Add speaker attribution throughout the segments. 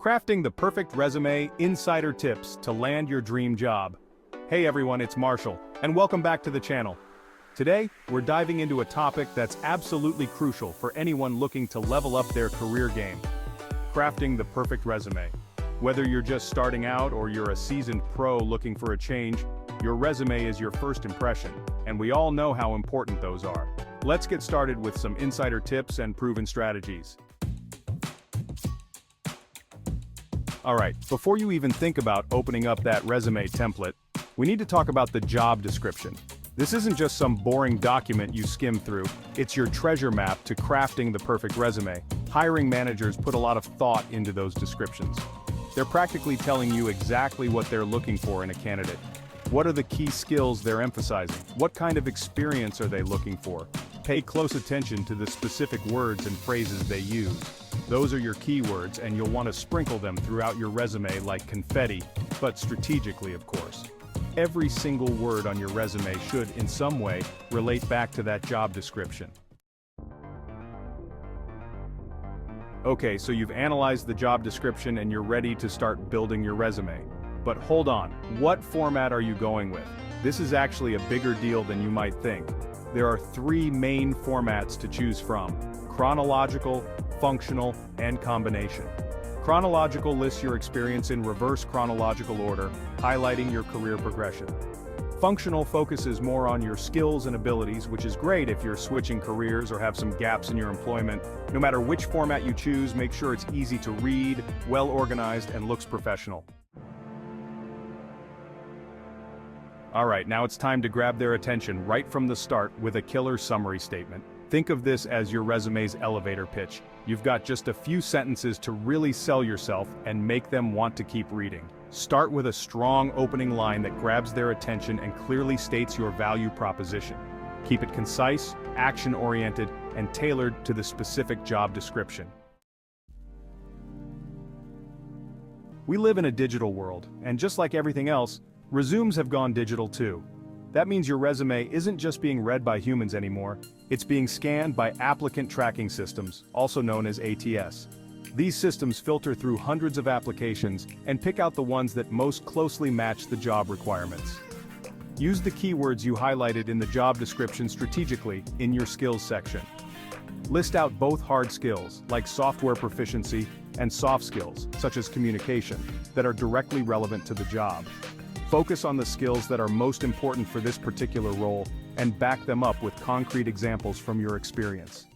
Speaker 1: Crafting the perfect resume, insider tips to land your dream job. Hey everyone, it's Marshall, and welcome back to the channel. Today, we're diving into a topic that's absolutely crucial for anyone looking to level up their career game. Crafting the perfect resume. Whether you're just starting out or you're a seasoned pro looking for a change, your resume is your first impression, and we all know how important those are. Let's get started with some insider tips and proven strategies. Alright, before you even think about opening up that resume template, we need to talk about the job description. This isn't just some boring document you skim through, it's your treasure map to crafting the perfect resume. Hiring managers put a lot of thought into those descriptions. They're practically telling you exactly what they're looking for in a candidate. What are the key skills they're emphasizing? What kind of experience are they looking for? Pay close attention to the specific words and phrases they use. Those are your keywords, and you'll want to sprinkle them throughout your resume like confetti, but strategically, of course. Every single word on your resume should, in some way, relate back to that job description. Okay, so you've analyzed the job description and you're ready to start building your resume. But hold on, what format are you going with? This is actually a bigger deal than you might think. There are three main formats to choose from: chronological, functional, and combination. Chronological lists your experience in reverse chronological order, highlighting your career progression. Functional focuses more on your skills and abilities, which is great if you're switching careers or have some gaps in your employment. No matter which format you choose, make sure it's easy to read, well organized, and looks professional. Alright, now it's time to grab their attention right from the start with a killer summary statement. Think of this as your resume's elevator pitch. You've got just a few sentences to really sell yourself and make them want to keep reading. Start with a strong opening line that grabs their attention and clearly states your value proposition. Keep it concise, action-oriented, and tailored to the specific job description. We live in a digital world, and just like everything else, resumes have gone digital too. That means your resume isn't just being read by humans anymore, it's being scanned by applicant tracking systems, also known as ATS. These systems filter through hundreds of applications and pick out the ones that most closely match the job requirements. Use the keywords you highlighted in the job description strategically in your skills section. List out both hard skills, like software proficiency, and soft skills, such as communication, that are directly relevant to the job. Focus on the skills that are most important for this particular role and back them up with concrete examples from your experience.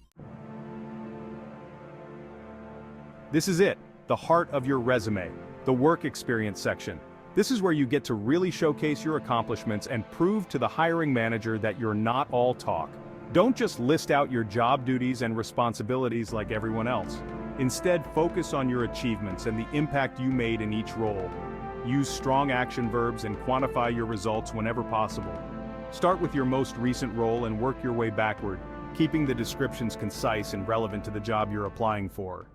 Speaker 1: This is it, the heart of your resume, the work experience section. This is where you get to really showcase your accomplishments and prove to the hiring manager that you're not all talk. Don't just list out your job duties and responsibilities like everyone else. Instead, focus on your achievements and the impact you made in each role. Use strong action verbs and quantify your results whenever possible. Start with your most recent role and work your way backward, keeping the descriptions concise and relevant to the job you're applying for.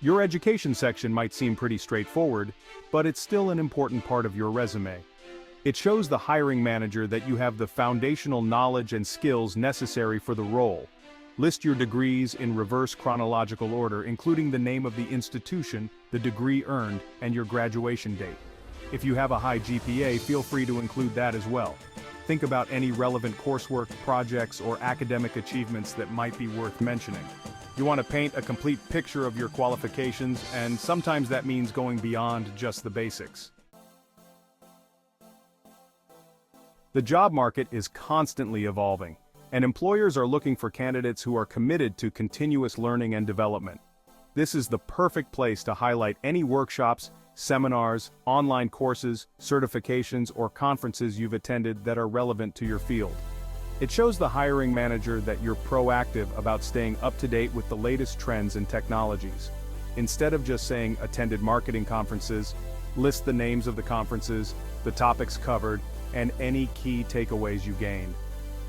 Speaker 1: Your education section might seem pretty straightforward, but it's still an important part of your resume. It shows the hiring manager that you have the foundational knowledge and skills necessary for the role. List your degrees in reverse chronological order, including the name of the institution, the degree earned, and your graduation date. If you have a high GPA, feel free to include that as well. Think about any relevant coursework, projects, or academic achievements that might be worth mentioning. You want to paint a complete picture of your qualifications, and sometimes that means going beyond just the basics. The job market is constantly evolving, and employers are looking for candidates who are committed to continuous learning and development. This is the perfect place to highlight any workshops, seminars, online courses, certifications, or conferences you've attended that are relevant to your field. It shows the hiring manager that you're proactive about staying up to date with the latest trends and technologies. Instead of just saying attended marketing conferences, list the names of the conferences, the topics covered, and any key takeaways you gained.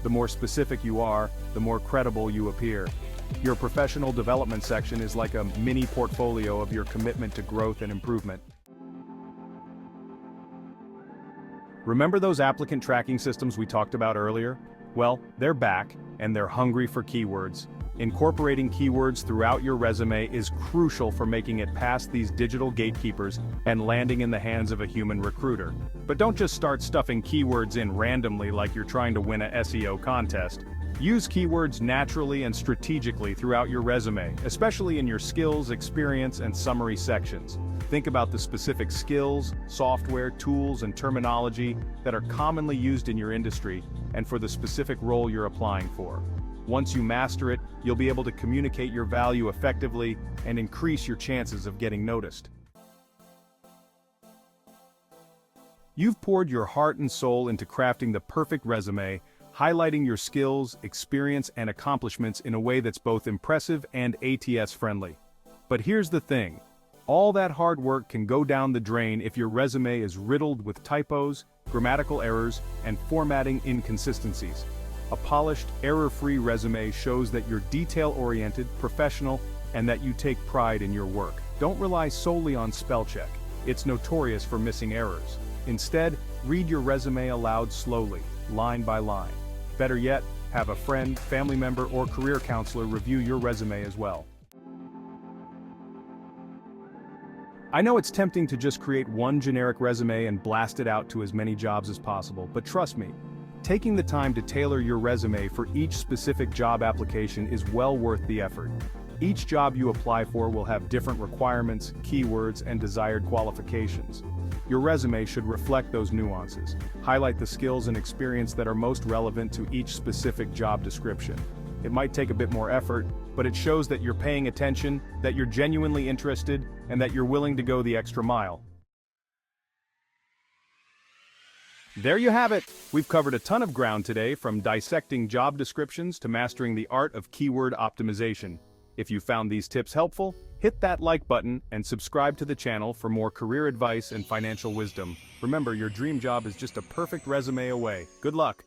Speaker 1: The more specific you are, the more credible you appear. Your professional development section is like a mini portfolio of your commitment to growth and improvement. Remember those applicant tracking systems we talked about earlier? Well, they're back, and they're hungry for keywords. Incorporating keywords throughout your resume is crucial for making it past these digital gatekeepers and landing in the hands of a human recruiter. But don't just start stuffing keywords in randomly like you're trying to win a SEO contest. Use keywords naturally and strategically throughout your resume, especially in your skills, experience, and summary sections. Think about the specific skills, software, tools, and terminology that are commonly used in your industry and for the specific role you're applying for. Once you master it, you'll be able to communicate your value effectively and increase your chances of getting noticed. You've poured your heart and soul into crafting the perfect resume, highlighting your skills, experience, and accomplishments in a way that's both impressive and ATS-friendly. But here's the thing. All that hard work can go down the drain if your resume is riddled with typos, grammatical errors, and formatting inconsistencies. A polished, error-free resume shows that you're detail-oriented, professional, and that you take pride in your work. Don't rely solely on spell check. It's notorious for missing errors. Instead, read your resume aloud slowly, line by line. Better yet, have a friend, family member, or career counselor review your resume as well. I know it's tempting to just create one generic resume and blast it out to as many jobs as possible, but trust me, taking the time to tailor your resume for each specific job application is well worth the effort. Each job you apply for will have different requirements, keywords, and desired qualifications. Your resume should reflect those nuances, highlight the skills and experience that are most relevant to each specific job description. It might take a bit more effort, but it shows that you're paying attention, that you're genuinely interested, and that you're willing to go the extra mile. There you have it! We've covered a ton of ground today, from dissecting job descriptions to mastering the art of keyword optimization. If you found these tips helpful, hit that like button and subscribe to the channel for more career advice and financial wisdom. Remember, your dream job is just a perfect resume away. Good luck!